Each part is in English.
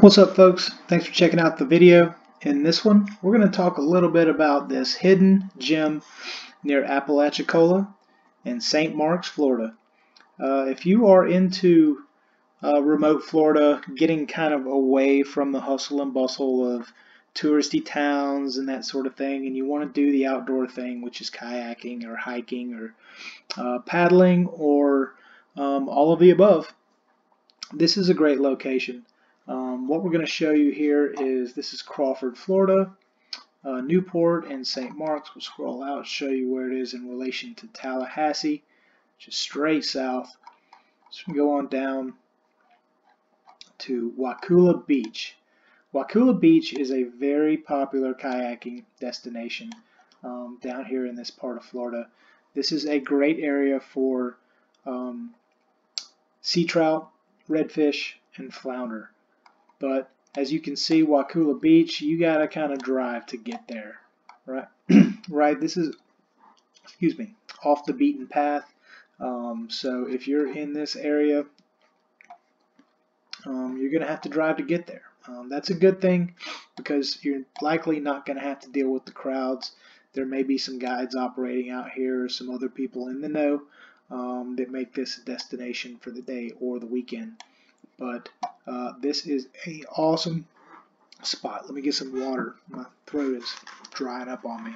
What's up, folks? Thanks for checking out the video. In this one, we're going to talk a little bit about this hidden gem near Apalachicola in St. Marks, Florida. If you are into remote Florida, getting kind of away from the hustle and bustle of touristy towns and that sort of thing, and you want to do the outdoor thing, which is kayaking or hiking or paddling or all of the above, this is a great location. What we're going to show you here is this is Crawford, Florida, Newport, and St. Marks. We'll scroll out, show you where it is in relation to Tallahassee, which is straight south. So we go on down to Wakulla Beach. Wakulla Beach is a very popular kayaking destination down here in this part of Florida. This is a great area for sea trout, redfish, and flounder. But as you can see, Wakulla Beach, you gotta kind of drive to get there, right? Right. This is, off the beaten path. So if you're in this area, you're gonna have to drive to get there. That's a good thing because you're likely not gonna have to deal with the crowds. There may be some guides operating out here, or some other people in the know that make this a destination for the day or the weekend. But this is an awesome spot. Let me get some water. My throat is drying up on me.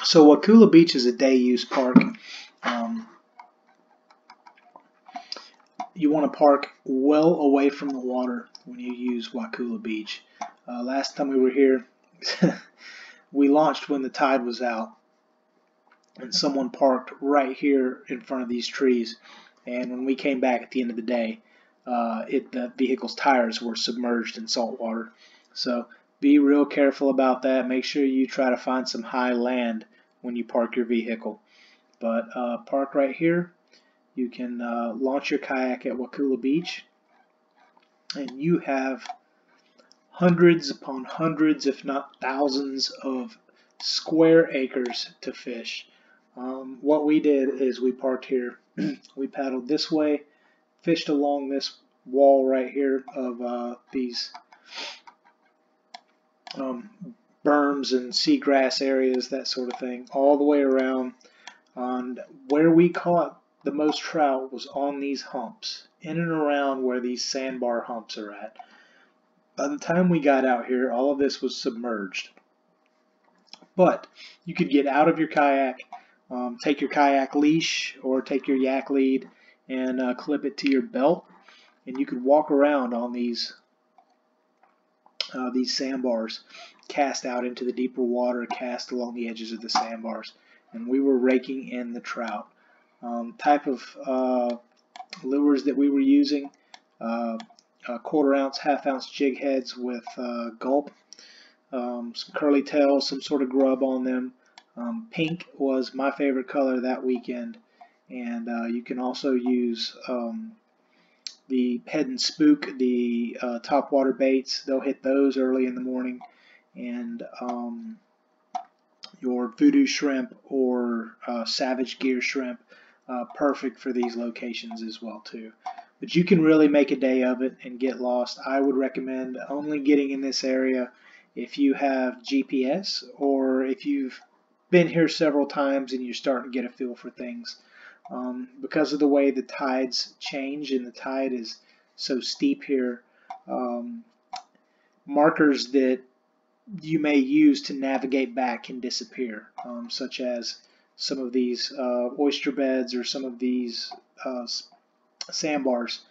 So Wakulla Beach is a day-use park. You want to park well away from the water when you use Wakulla Beach. Last time we were here, we launched when the tide was out. And someone parked right here in front of these trees, and when we came back at the end of the day, the vehicle's tires were submerged in salt water. So be real careful about that. Make sure you try to find some high land when you park your vehicle. But park right here. You can launch your kayak at Wakulla Beach, and you have hundreds upon hundreds, if not thousands, of square acres to fish. What we did is we parked here, we paddled this way, fished along this wall right here of these berms and seagrass areas, that sort of thing, all the way around. And where we caught the most trout was on these humps, in and around where these sandbar humps are at. By the time we got out here, all of this was submerged. But you could get out of your kayak, take your kayak leash or take your yak lead and clip it to your belt, and you could walk around on these sandbars, cast out into the deeper water, cast along the edges of the sandbars, and we were raking in the trout. Type of lures that we were using, quarter-ounce, half-ounce jig heads with gulp, some curly tails, some sort of grub on them. Pink was my favorite color that weekend, and you can also use the head and spook, the topwater baits. They'll hit those early in the morning, and your voodoo shrimp or Savage Gear shrimp, perfect for these locations as well too. But you can really make a day of it and get lost. I would recommend only getting in this area if you have GPS, or if you've been here several times and you're starting to get a feel for things. Because of the way the tides change, and the tide is so steep here, markers that you may use to navigate back can disappear, such as some of these oyster beds or some of these sandbars.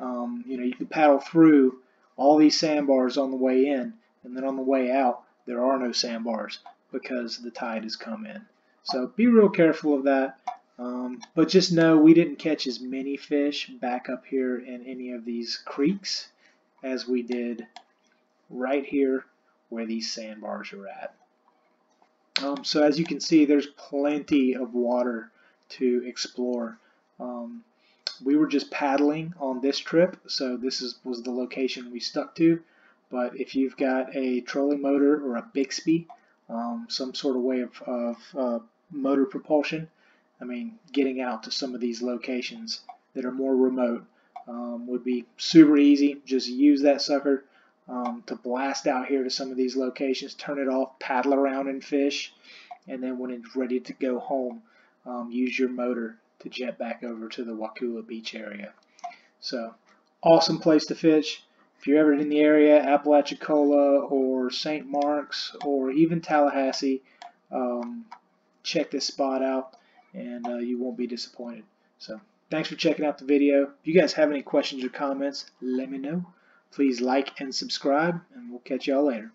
You can paddle through all these sandbars on the way in, and then on the way out there are no sandbars because the tide has come in. So be real careful of that. But just know we didn't catch as many fish back up here in any of these creeks as we did right here where these sandbars are at. So as you can see, there's plenty of water to explore. We were just paddling on this trip, so this was the location we stuck to. But if you've got a trolling motor or a Bixby, some sort of way of motor propulsion, I mean, getting out to some of these locations that are more remote would be super easy. Just use that sucker to blast out here to some of these locations, turn it off, paddle around and fish, and then when it's ready to go home, use your motor to jet back over to the Wakulla Beach area. So, awesome place to fish. If you're ever in the area, Apalachicola or St. Mark's or even Tallahassee, check this spot out and you won't be disappointed. So, thanks for checking out the video. If you guys have any questions or comments, let me know. Please like and subscribe, and we'll catch y'all later.